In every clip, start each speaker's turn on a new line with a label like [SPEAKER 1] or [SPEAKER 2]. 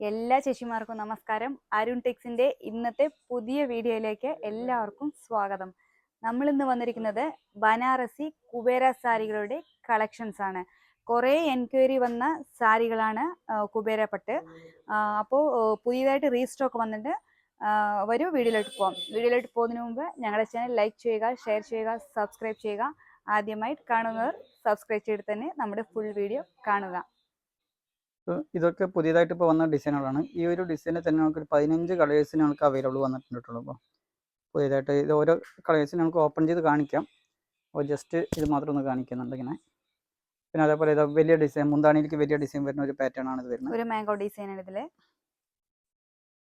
[SPEAKER 1] എല്ലാ ചേച്ചിമാർക്കും നമസ്കാരം. അരുൺ ടെക്സിന്റെ ഇന്നത്തെ പുതിയ വീഡിയോയിലേക്ക് എല്ലാവർക്കും സ്വാഗതം. നമ്മൾ ഇന്ന് വന്നിരിക്കുന്നത് ബനാറസി കുബേര സാരികളുടെ കളക്ഷൻസ് ആണ്. കുറേ എൻക്വയറി വന്ന സാരികളാണ് കുബേര പട്ട്. അപ്പോൾ പുതിയതായിട്ട് റീസ്റ്റോക്ക് വന്നിട്ട് വരൂ വീഡിയോയിലോട്ട് പോകാം. വീഡിയോയിലോട്ട് പോകുന്നതിന് മുമ്പ് ഞങ്ങളുടെ ചാനൽ ലൈക്ക് ചെയ്യുക, ഷെയർ ചെയ്യുക, സബ്സ്ക്രൈബ് ചെയ്യുക. ആദ്യമായിട്ട് കാണുന്നവർ സബ്സ്ക്രൈബ് ചെയ്തിട്ട് തന്നെ നമ്മുടെ ഫുൾ വീഡിയോ കാണുക.
[SPEAKER 2] ഇതൊക്കെ പുതിയതായിട്ട് ഇപ്പോൾ വന്ന ഡിസൈനുകളാണ്. ഈ ഒരു ഡിസൈനിൽ തന്നെ നമുക്ക് 15 കളേഴ്സിന് നമുക്ക് അവൈലബിൾ വന്നിട്ടുണ്ടല്ലോ. അപ്പോൾ പുതിയതായിട്ട് ഇത് ഓരോ കളേഴ്സിന് നമുക്ക് ഓപ്പൺ ചെയ്ത് കാണിക്കാം. അപ്പോൾ ജസ്റ്റ് ഇത് മാത്രം ഒന്ന് കാണിക്കുന്നുണ്ട് ഇങ്ങനെ. പിന്നെ അതേപോലെ ഇത് വലിയ ഡിസൈൻ, മുന്താണിയിലേക്ക് വലിയ ഡിസൈൻ വരുന്ന ഒരു പാറ്റേൺ ആണ് ഇത് വരുന്നത്.
[SPEAKER 1] ഒരു മാംഗോ ഡിസൈൻ ആണ് ഇതിൽ.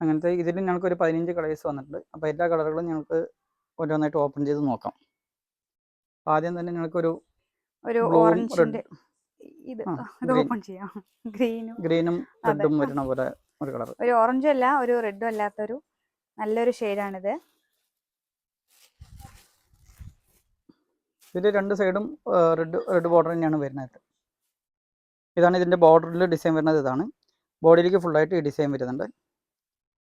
[SPEAKER 2] അങ്ങനത്തെ ഇതിൽ ഞങ്ങൾക്ക് ഒരു 15 കളേഴ്സ് വന്നിട്ടുണ്ട്. അപ്പോൾ എല്ലാ കളറുകളും ഞങ്ങൾക്ക് ഓരോന്നായിട്ട് ഓപ്പൺ ചെയ്ത് നോക്കാം. ആദ്യം തന്നെ ഞങ്ങൾക്കൊരു
[SPEAKER 1] ഓറഞ്ചിന്റെ ഇത് ഓപ്പൺ ചെയ്യാം.
[SPEAKER 2] ഗ്രീനും റെഡും വരുന്ന പോലെ ഒരു കളർ.
[SPEAKER 1] ഒരു ഓറഞ്ചും അല്ല, ഒരു റെഡും അല്ലാത്തൊരു നല്ലൊരു ഷെയ്ഡാണിത്.
[SPEAKER 2] ഇതിൽ രണ്ട് സൈഡും റെഡ് ബോർഡർ തന്നെയാണ് വരുന്നത്. ഇതാണ് ഇതിൻ്റെ ബോർഡറിൽ ഡിസൈൻ വരുന്നത്. ഇതാണ് ബോഡിയിലേക്ക് ഫുള്ളായിട്ട് ഈ ഡിസൈൻ വരുന്നുണ്ട്.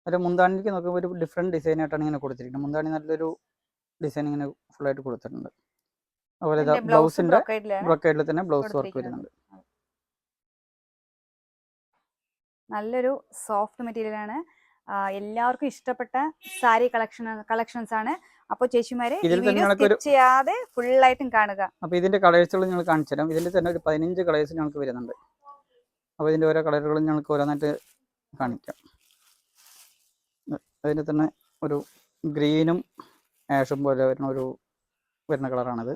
[SPEAKER 2] അതിൽ മുന്താണിക്ക് നോക്കുമ്പോൾ ഒരു ഡിഫറെൻറ്റ് ഡിസൈനായിട്ടാണ് ഇങ്ങനെ കൊടുത്തിരിക്കുന്നത്. മുന്താണി നല്ലൊരു ഡിസൈൻ ഇങ്ങനെ ഫുള്ളായിട്ട് കൊടുത്തിട്ടുണ്ട്. അതുപോലെ ബ്ലൗസിൻ്റെ ബ്രൊക്കേഡിൽ തന്നെ ബ്ലൗസ് വർക്ക് വരുന്നുണ്ട്.
[SPEAKER 1] നല്ലൊരു സോഫ്റ്റ് മെറ്റീരിയൽ ആണ്. എല്ലാവർക്കും ഇഷ്ടപ്പെട്ട സാരി കളക്ഷൻസ് ആണ്. അപ്പോൾ ചേച്ചിമാരെ ചെയ്യാതെ ഫുള്ളായിട്ടും കാണുക.
[SPEAKER 2] അപ്പോൾ ഇതിന്റെ കളേഴ്സുകൾ ഞങ്ങൾ കാണിച്ചു തരാം. ഇതിൽ തന്നെ ഒരു 15 കളേഴ്സ് ഞങ്ങൾക്ക് വരുന്നുണ്ട്. അപ്പോൾ ഇതിന്റെ ഓരോ കളറുകളും ഞങ്ങൾക്ക് ഓരോന്നായിട്ട് കാണിക്കാം. അതിന് തന്നെ ഒരു ഗ്രീനും ആഷും പോലെ വരുന്ന കളറാണിത്.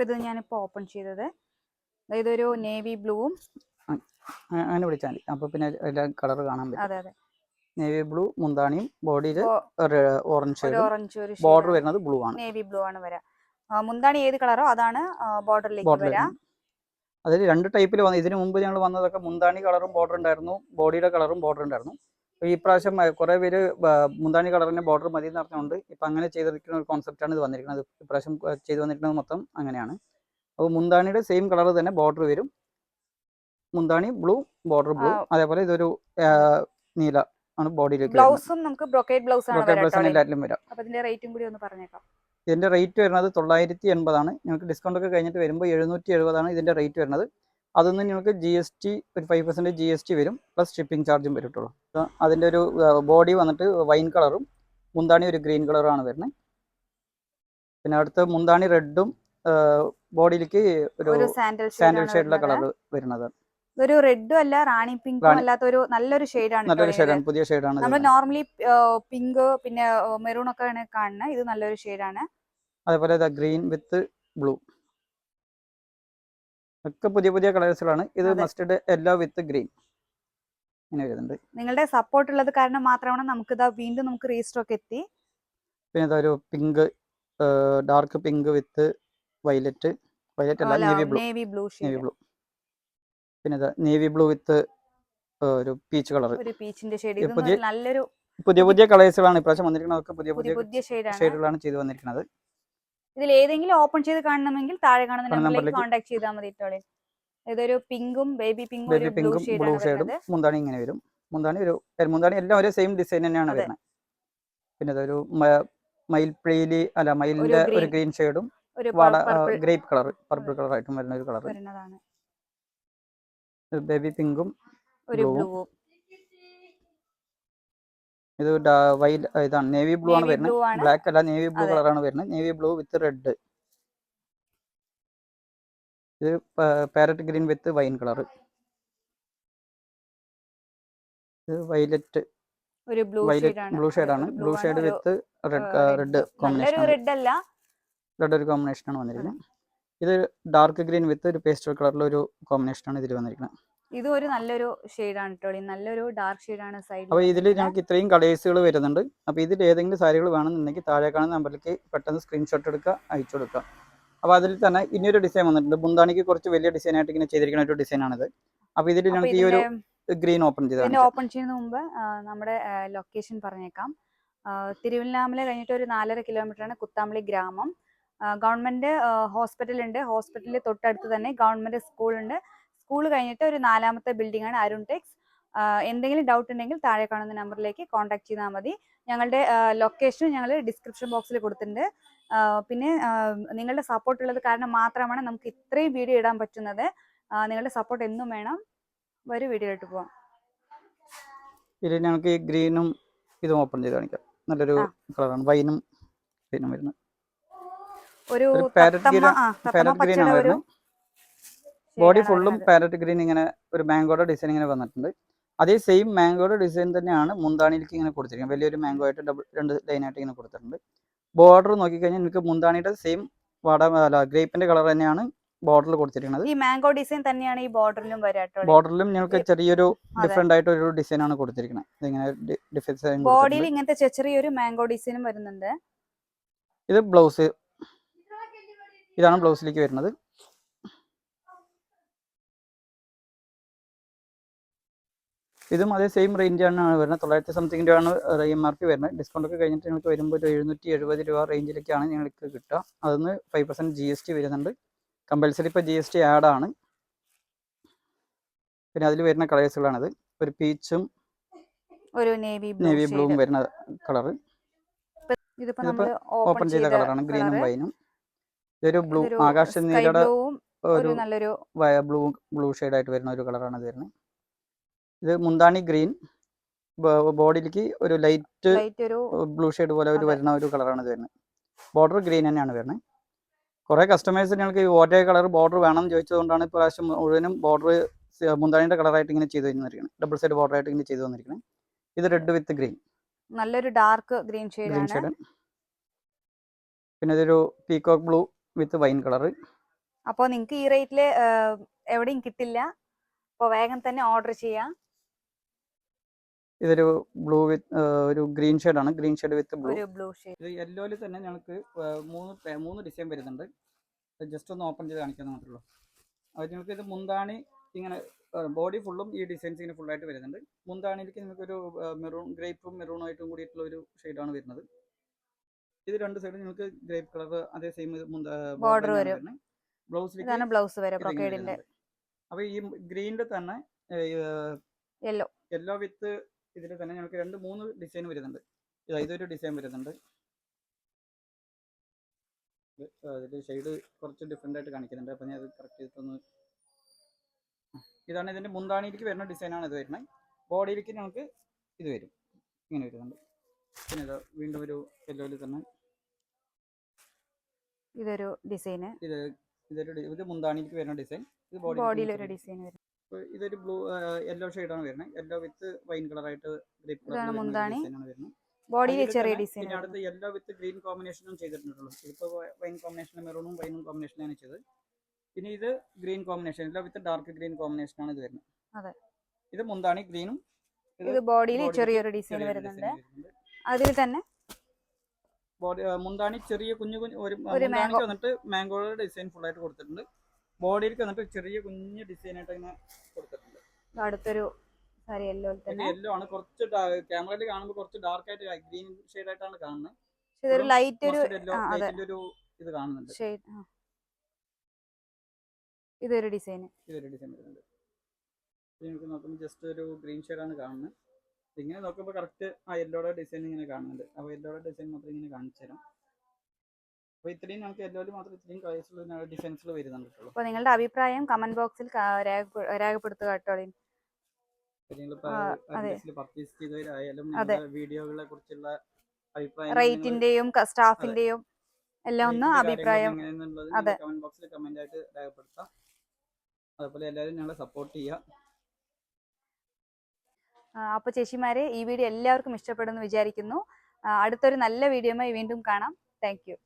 [SPEAKER 1] ഇത് ഞാനിപ്പോൾ ഓപ്പൺ ചെയ്തത് ഇതൊരു നേവി ബ്ലൂവും
[SPEAKER 2] അങ്ങനെ വിളിച്ചാൽ മതി. അപ്പോൾ പിന്നെ എല്ലാ കളർ കാണാൻ പറ്റും.
[SPEAKER 1] അതെ അതെ,
[SPEAKER 2] നേവി ബ്ലൂ മുന്താണിയും ബോഡിയിൽ ഓറഞ്ച് ബോർഡർ വരുന്നത് ബ്ലൂ ആണ്.
[SPEAKER 1] നേവി ബ്ലൂ ആണ് വരാ. മുന്താണി ഏത് കളറോ അതാണ് ബോർഡറിലേക്ക് വരാ.
[SPEAKER 2] അതിൽ രണ്ട് ടൈപ്പിൽ വന്നു. ഇതിനു മുമ്പ് ഞങ്ങൾ വന്നതൊക്കെ മുന്താണി കളറും ബോർഡർ ഉണ്ടായിരുന്നു, ബോഡിയുടെ കളറും ബോർഡർ ഉണ്ടായിരുന്നു. അപ്പോൾ ഈ പ്രാവശ്യം കുറേ പേര് മുന്താണി കളറിൻ്റെ ബോർഡർ മതി എന്ന് പറഞ്ഞുകൊണ്ട് ഇപ്പം അങ്ങനെ ചെയ്തിരിക്കുന്ന ഒരു കോൺസെപ്റ്റാണ് ഇത് വന്നിരിക്കുന്നത്. ഇപ്രാവശ്യം ചെയ്ത് വന്നിരിക്കുന്നത് മൊത്തം അങ്ങനെയാണ്. അപ്പോൾ മുന്താണിയുടെ സെയിം കളർ തന്നെ ബോർഡർ വരും. മുന്താണി ബ്ലൂ, ബോർഡർ ബ്ലൂ. അതേപോലെ ഇതൊരു നീല ആണ് ബോഡിയിലേക്ക്.
[SPEAKER 1] ബ്ലൗസും നമുക്ക് ബ്രൊക്കേഡ് ബ്ലൗസ് ആണ്
[SPEAKER 2] എല്ലാറ്റിലും വരാം.
[SPEAKER 1] അപ്പോൾ ഇതിന്റെ റേറ്റും കൂടി ഒന്ന് പറഞ്ഞേക്കാം.
[SPEAKER 2] ഇതിന്റെ റേറ്റ് വരുന്നത് 980 ആണ്. ഞങ്ങൾക്ക് ഡിസ്കൗണ്ട് ഒക്കെ കഴിഞ്ഞിട്ട് വരുമ്പോൾ 770 ആണ് ഇതിന്റെ റേറ്റ് വരുന്നത്. അതൊന്നും നിങ്ങൾക്ക് GST ഒരു 5% GST വരും, പ്ലസ് ഷിപ്പിംഗ് ചാർജും വരട്ടുള്ളൂ. അതിൻ്റെ ഒരു ബോഡി വന്നിട്ട് വൈൻ കളറും മുന്താണി ഒരു ഗ്രീൻ കളറാണ് വരുന്നത്. പിന്നെ അടുത്ത് മുന്താണി റെഡും ബോഡിയിലേക്ക് ഒരു സാൻഡൽ ഷെയ്ഡിലെ കളർ വരുന്നത്.
[SPEAKER 1] ഒരു റെഡും അല്ല, റാണി പിങ്കും അല്ലാത്ത ഒരു നല്ലൊരു ഷെയ്ഡാണ്.
[SPEAKER 2] നല്ലൊരു ഷെയ്ഡാണ്, പുതിയ ഷെയ്ഡാണ്.
[SPEAKER 1] നമ്മൾ നോർമലി പിങ്ക് പിന്നെ മെറൂൺ ഒക്കെയാണ് കാണുന്നത്. ഇത് നല്ലൊരു ഷെയ്ഡാണ്.
[SPEAKER 2] അതേപോലെ ഗ്രീൻ വിത്ത് ബ്ലൂ ഒക്കെ പുതിയ പുതിയ കളേഴ്സുകളാണ്. ഇത് മസ്റ്റർഡ് യെല്ലോ വിത്ത് ഗ്രീൻ ഇങ്ങനെ വരുന്നുണ്ട്.
[SPEAKER 1] നിങ്ങളുടെ സപ്പോർട്ട് ഉള്ളത് കാരണം മാത്രമാണ് നമുക്ക് വീണ്ടും റീസ്റ്റോക്ക് എത്തി.
[SPEAKER 2] പിന്നെ ഇതൊരു പിങ്ക്, ഡാർക്ക് പിങ്ക് വിത്ത് വയലറ്റ് അല്ല നേവി ബ്ലൂ. പിന്നെ നേവി ബ്ലൂ വിത്ത് ഒരു പീച്ച് കളർ,
[SPEAKER 1] ഒരു പീച്ചിന്റെ ഷെയ്ഡ്. ഇത് നല്ലൊരു
[SPEAKER 2] പുതിയ കളേഴ്സുകളാണ് ഇപ്രാവശ്യം വന്നിരിക്കുന്നത്. പുതിയ ഷെയ്ഡുകളാണ് ചെയ്തു വന്നിരിക്കുന്നത്.
[SPEAKER 1] ഇതിൽ ഏതെങ്കിലും ഓപ്പൺ ചെയ്ത് കാണണമെങ്കിൽ താഴെ കാണുന്ന നമ്പറിലേക്ക് കോൺടാക്ട് ചെയ്താൽ മതി. ഇതൊരു പിങ്കും ബേബി പിങ്കും
[SPEAKER 2] ബ്ലൂ ഷെയ്ഡും മുന്താണി ഇങ്ങനെ വരും. മുന്താണി എല്ലാം ഒരേ സെയിം ഡിസൈൻ തന്നെയാണ് വരുന്നത്. പിന്നെ ഇതൊരു മയിൽപ്രീലി അല്ല മയിലിന്റെ ഒരു ഗ്രീൻ ഷെയ്ഡും ഗ്രേപ്പ് കളർ, പർപ്പിൾ കളർ ആയിട്ടും വരുന്ന ഒരു കളർ. ബേബി പിങ്കും ബ്ലൂവും. ഇത് ഇതാണ് നേവി ബ്ലൂ ആണ് വരുന്നത്. ബ്ലാക്ക് അല്ല, നേവി ബ്ലൂ കളറാണ് വരുന്നത്. Navy blue with red. ഇത് parrot green with wine colour. ഇത് വയലറ്റ്,
[SPEAKER 1] ഒരു ബ്ലൂ
[SPEAKER 2] ഷെയ്ഡാണ്. Blue shade with red combination. Red ഒരു കോമ്പിനേഷനാണ് വന്നിരിക്കുന്നത്. ഇത് ഡാർക്ക് ഗ്രീൻ വിത്ത് ഒരു പേസ്റ്റൽ കളറിലെ ഒരു കോമ്പിനേഷനാണ് ഇതിൽ വന്നിരിക്കുന്നത്.
[SPEAKER 1] ഇത് ഒരു നല്ലൊരു ഷെയ്ഡാണ് കേട്ടോ, നല്ലൊരു ഡാർക്ക് ഷെയ്ഡാണ് സൈഡിൽ.
[SPEAKER 2] അപ്പോൾ ഇതിൽ ഞങ്ങൾക്ക് ഇത്രയും കളേഴ്സുകൾ വരുന്നുണ്ട്. അപ്പോൾ ഇതിൽ ഏതെങ്കിലും സാരികൾ വേണമെന്നുണ്ടെങ്കിൽ താഴെ കാണുന്ന നമ്പറിലേക്ക് പെട്ടെന്ന് സ്ക്രീൻഷോട്ട് എടുക്കുക, അയച്ചു കൊടുക്കുക. അപ്പോൾ അതിൽ തന്നെ ഇനിയൊരു ഡിസൈൻ വന്നിട്ടുണ്ട്. മുന്താണിക്ക് കുറച്ച് വലിയ ഡിസൈനായിട്ട് ഇങ്ങനെ ചെയ്തിരിക്കുന്ന ഒരു ഡിസൈനാണിത്. അപ്പോൾ ഇതിൽ ഞങ്ങൾക്ക് ഈ ഒരു ഗ്രീൻ ഓപ്പൺ
[SPEAKER 1] ചെയ്യുന്നതിന് മുമ്പ് നമ്മുടെ ലൊക്കേഷൻ പറഞ്ഞേക്കാം. തിരുവല്ലാമല കഴിഞ്ഞിട്ട് ഒരു 4.5 കിലോമീറ്ററാണ് കുത്താമ്പളി ഗ്രാമം. ഗവൺമെൻറ് ഹോസ്പിറ്റലുണ്ട്, ഹോസ്പിറ്റലിൽ തൊട്ടടുത്ത് തന്നെ ഗവൺമെൻറ് സ്കൂളുണ്ട്. സ്കൂൾ കഴിഞ്ഞിട്ട് ഒരു 4ാമത്തെ ബിൽഡിംഗ് ആണ് അരുൺ ടെക്സ്. എന്തെങ്കിലും ഡൗട്ട് ഉണ്ടെങ്കിൽ താഴെ കാണുന്ന നമ്പറിലേക്ക് കോൺടാക്ട് ചെയ്താൽ മതി. ഞങ്ങളുടെ ലൊക്കേഷൻ ഞങ്ങൾ ഡിസ്ക്രിപ്ഷൻ ബോക്സിൽ കൊടുത്തിട്ടുണ്ട്. പിന്നെ നിങ്ങളുടെ സപ്പോർട്ട് ഉള്ളത് കാരണം മാത്രമാണ് നമുക്ക് ഇത്രയും വീഡിയോ ഇടാൻ പറ്റുന്നത്. നിങ്ങളുടെ സപ്പോർട്ട് എന്നും വേണം. ഒരു വീഡിയോ ഇട്ട് പോവാം.
[SPEAKER 2] ഇത് ഞങ്ങൾക്ക് ഈ ഗ്രീനും ഇതും ഓപ്പൺ ചെയ്ത് കാണിക്കാം. നല്ലൊരു കളറാണ്, വൈനും ഗ്രീനും വരുന്നത്.
[SPEAKER 1] ഒരു
[SPEAKER 2] പാരറ്റ് ഗ്രീൻ ആണ് വരുന്നത്. ബോഡി ഫുള്ളും പാരറ്റ് ഗ്രീൻ ഇങ്ങനെ ഒരു മാംഗോയുടെ ഡിസൈൻ ഇങ്ങനെ വന്നിട്ടുണ്ട്. അതേ സെയിം മാംഗോയുടെ ഡിസൈൻ തന്നെയാണ് മുന്താണിയിലേക്ക് ഇങ്ങനെ കൊടുത്തിരിക്കുന്നത്. വലിയൊരു മാംഗോ ആയിട്ട് 2 ലൈനായിട്ട് ഇങ്ങനെ കൊടുത്തിട്ടുണ്ട്. ബോർഡർ നോക്കിക്കഴിഞ്ഞാൽ നിങ്ങൾക്ക് മുന്താണിയുടെ സെയിം ഗ്രേപ്പിന്റെ കളർ തന്നെയാണ് ബോർഡറിൽ കൊടുത്തിരിക്കുന്നത്.
[SPEAKER 1] ഈ മാംഗോ ഡിസൈൻ തന്നെയാണ് ഈ ബോർഡറിലും വരാട്ടോ.
[SPEAKER 2] ബോർഡറിലും ഞങ്ങൾക്ക് ചെറിയൊരു ഡിഫറെന്റ് ആയിട്ട് ഒരു ഡിസൈൻ ആണ് കൊടുത്തിരിക്കുന്നത്. ഇതിങ്ങനെ
[SPEAKER 1] ബോഡിയിൽ ഇങ്ങനത്തെ ചെറിയൊരു മാംഗോ ഡിസൈനും വരുന്നുണ്ട്.
[SPEAKER 2] ഇത് ബ്ലൗസ്, ഇതാണ് ബ്ലൗസിലേക്ക് വരുന്നത്. ഇതും അതേ സെയിം റേഞ്ചാണ് വരുന്നത്. 900 സംതിങ് രൂപയാണ് MRP വരുന്നത്. ഡിസ്കൗണ്ട് ഒക്കെ കഴിഞ്ഞിട്ട് നിങ്ങൾക്ക് വരുമ്പോൾ ഒരു 770 രൂപ റേഞ്ചിലേക്കാണ് നിങ്ങൾക്ക് കിട്ടുക. അതിന് 5% GST വരുന്നുണ്ട്. കമ്പൽസറി ഇപ്പോൾ GST ആഡ് ആണ്. പിന്നെ അതിൽ വരുന്ന കളേഴ്സുകളാണിത്. ഒരു പീച്ചും
[SPEAKER 1] ഒരു നേവി
[SPEAKER 2] ബ്ലൂവും വരുന്ന കളറ്.
[SPEAKER 1] ഇതിപ്പോ നമ്മൾ
[SPEAKER 2] ഓപ്പൺ ചെയ്ത കളറാണ്, ഗ്രീനും വൈനും. ഇതൊരു ബ്ലൂ, ആകാശ നീലയുടെ ഒരു
[SPEAKER 1] നല്ലൊരു
[SPEAKER 2] ബ്ലൂ ഷെയ്ഡ് ആയിട്ട് വരുന്ന ഒരു കളറാണ് ഇത് വരുന്നത്. ഇത് മുന്താണി ഗ്രീൻ, ബോഡിയിലേക്ക് ഒരു ലൈറ്റ് ബ്ലൂ ഷെയ്ഡ് പോലെ ഒരു വരുന്ന ഒരു കളറാണ് ഇത് വരുന്നത്. ബോർഡർ ഗ്രീൻ തന്നെയാണ് വരുന്നത്. കുറേ കസ്റ്റമേഴ്സ് ഞങ്ങൾക്ക് ഒരേ കളർ ബോർഡർ വേണം ചോദിച്ചതുകൊണ്ടാണ് ഇപ്രാവശ്യം മുഴുവനും ബോർഡർ മുന്താണിയുടെ കളറായിട്ട് ഇങ്ങനെ ചെയ്ത് തന്നിരിക്കുന്നത്. ഡബിൾ സൈഡ് ബോർഡർ ആയിട്ട് ഇങ്ങനെ ചെയ്ത് തന്നിരിക്കുന്നത്. ഇത് റെഡ് വിത്ത് ഗ്രീൻ,
[SPEAKER 1] നല്ലൊരു ഡാർക്ക് ഗ്രീൻ ഷെയ്ഡ്.
[SPEAKER 2] പിന്നെ ഇതൊരു പീകോക്ക് ബ്ലൂ വിത്ത് വൈൻ കളർ.
[SPEAKER 1] അപ്പോൾ നിങ്ങൾക്ക് ഈ റേറ്റിൽ എവിടെയും കിട്ടില്ല. അപ്പോൾ വേഗം തന്നെ ഓർഡർ ചെയ്യാം.
[SPEAKER 2] ഇതൊരു ബ്ലൂ വിത്ത് ഒരു ഗ്രീൻ ഷെയ്ഡാണ്, ഗ്രീൻ ഷെയ്ഡ് വിത്ത്
[SPEAKER 1] ബ്ലൂ ഷെയ്ഡ്.
[SPEAKER 2] ഇത് യെല്ലോയിൽ തന്നെ ഞങ്ങൾക്ക് 3 ഡിസൈൻ വരുന്നുണ്ട്. ജസ്റ്റ് ഒന്ന് ഓപ്പൺ ചെയ്ത് കാണിക്കാൻ മാത്രമേ ഉള്ളൂ. അത് നിങ്ങൾക്ക് ഇത് മുന്താണി ഇങ്ങനെ ബോഡി ഫുള്ളും ഈ ഡിസൈൻസ് ഇങ്ങനെ ഫുള്ളായിട്ട് വരുന്നുണ്ട്. മുന്താണിയിലേക്ക് നിങ്ങൾക്കൊരു മെറൂൺ, ഗ്രേപ്പും മെറൂണായിട്ടും കൂടിയിട്ടുള്ള ഒരു ഷെയ്ഡാണ് വരുന്നത്. ഇത് 2 സൈഡ് നിങ്ങൾക്ക് ഗ്രേപ്പ് കളർ അതേ സെയിം
[SPEAKER 1] ബോർഡർ വരും. ബ്ലൗസ് വരും ബ്രോക്കേഡിന്റെ.
[SPEAKER 2] അപ്പോൾ ഈ ഗ്രീനിൽ തന്നെ യെല്ലോ വിത്ത് ഇതിൽ തന്നെ ഞങ്ങൾക്ക് 2-3 ഡിസൈൻ വരുന്നുണ്ട്. ഇതൊരു ഡിസൈൻ വരുന്നുണ്ട്. ഇതിൽ ഷെയ്ഡ് കുറച്ച് ഡിഫറെൻ്റ് ആയിട്ട് കാണിക്കുന്നുണ്ട്. അപ്പോൾ ഞാൻ അത് കറക്റ്റ് ചെയ്തിട്ടൊന്ന്, ഇതാണ് ഇതിൻ്റെ മുന്താണിയിലേക്ക് വരുന്ന ഡിസൈനാണ് ഇത് വരുന്നത്. ബോഡിയിലേക്ക് ഞങ്ങൾക്ക് ഇത് വരും, ഇങ്ങനെ വരുന്നുണ്ട്. പിന്നെ ഇത് വീണ്ടും ഒരു യെല്ലോയിൽ തന്നെ
[SPEAKER 1] ഇതൊരു ഡിസൈൻ.
[SPEAKER 2] ഇത് മുന്താണിയിലേക്ക് വരുന്ന ഡിസൈൻ. ഇത്
[SPEAKER 1] ബോഡിയിൽ ഒരു ഡിസൈൻ വരും.
[SPEAKER 2] ഇതൊരു ബ്ലൂ യെല്ലോ ഷെയ്ഡാണ് വരുന്നത്. യെല്ലോ വിത്ത് വൈൻ കളറായിട്ട്
[SPEAKER 1] ഇതാണ് മുന്താണി.
[SPEAKER 2] വരുന്നത്.
[SPEAKER 1] ബോഡിയിൽ ചെറിയ ഡിസൈൻ.
[SPEAKER 2] പിന്നെ അടുത്ത് യെല്ലോ വിത്ത് ഗ്രീൻ കോമ്പിനേഷനും ചെയ്തിട്ടുള്ളൂ. ഇതിപ്പോൾ വൈൻ കോമ്പിനേഷൻ, മെറൂണും വൈനും കോമ്പിനേഷനാണ് ചെയ്തത്. പിന്നെ ഇത് ഗ്രീൻ കോമ്പിനേഷൻ, യെല്ലോ വിത്ത് ഡാർക്ക് ഗ്രീൻ കോമ്പിനേഷനാണ് ഇത് വരുന്നത്.
[SPEAKER 1] അതെ,
[SPEAKER 2] ഇത് മുന്താണി ഗ്രീനും
[SPEAKER 1] ഇത് ബോഡിയിൽ ചെറിയൊരു ഡിസൈൻ വരുന്നുണ്ട്. അതിൽ തന്നെ
[SPEAKER 2] ബോഡി മുന്താണി ചെറിയ കുഞ്ഞു ഒരു മുന്താണിക്ക് വന്നിട്ട് മാംഗോയുടെ ഡിസൈൻ ഫുള്ളായിട്ട് കൊടുത്തിട്ടുണ്ട്. ബോഡിയിലേക്ക് വന്നിട്ട് ചെറിയ കുഞ്ഞു ഡിസൈൻ ആയിട്ട് ഇങ്ങനെ കൊടുത്തിട്ടുണ്ട്.
[SPEAKER 1] അടുത്തൊരു സാരി യെല്ലോ തന്നെ.
[SPEAKER 2] യെല്ലോ ആണ്, കുറച്ച് ക്യാമറയിൽ കാണുമ്പോൾ കുറച്ച് ഡാർക്ക് ആയിട്ട് ഗ്രീൻ ഷെയ്ഡ് ആയിട്ടാണ് കാണുന്നത്.
[SPEAKER 1] ഇതൊരു ലൈറ്റ് ഒരു
[SPEAKER 2] ഇത് കാണുന്നുണ്ട്.
[SPEAKER 1] ഇതൊരു ഡിസൈൻ
[SPEAKER 2] വരുന്നുണ്ട്. നിങ്ങൾക്ക് നോക്കുമ്പോൾ ജസ്റ്റ് ഒരു ഗ്രീൻ ഷെയ്ഡാണ് കാണുന്നത്. ഇങ്ങനെ നോക്കുമ്പോൾ കറക്റ്റ് ആ യെല്ലോയുടെ ഡിസൈൻ ഇങ്ങനെ കാണുന്നുണ്ട്. അപ്പോൾ യെല്ലോയുടെ ഡിസൈൻ മാത്രം ഇങ്ങനെ കാണിച്ചു തരാം. അപ്പോൾ ഇത്രയും നമുക്ക് യെല്ലോയിൽ മാത്രം ഇത്രയും കളേഴ്സിലുള്ള ഡിസൈൻസിൽ വരുന്നുണ്ട്.
[SPEAKER 1] അപ്പോൾ നിങ്ങളുടെ അഭിപ്രായം കമന്റ് ബോക്സിൽ രേഖപ്പെടുത്തുക കേട്ടോ.
[SPEAKER 2] പർച്ചേസ് ചെയ്തവരായാലും വീഡിയോകളെ കുറിച്ചുള്ള അഭിപ്രായം,
[SPEAKER 1] റേറ്റിന്റെയും സ്റ്റാഫിന്റെയും എല്ലാം ഒന്ന് അഭിപ്രായം
[SPEAKER 2] കമന്റ് ബോക്സിൽ കമന്റ് ആയിട്ട് രേഖപ്പെടുത്താം. അതുപോലെ എല്ലാവരും ഞങ്ങളെ സപ്പോർട്ട് ചെയ്യുക.
[SPEAKER 1] അപ്പോൾ ചേച്ചിമാരെ, ഈ വീഡിയോ എല്ലാവർക്കും ഇഷ്ടപ്പെടുമെന്ന് വിചാരിക്കുന്നു. അടുത്തൊരു നല്ല വീഡിയോയുമായി വീണ്ടും കാണാം. Thank you.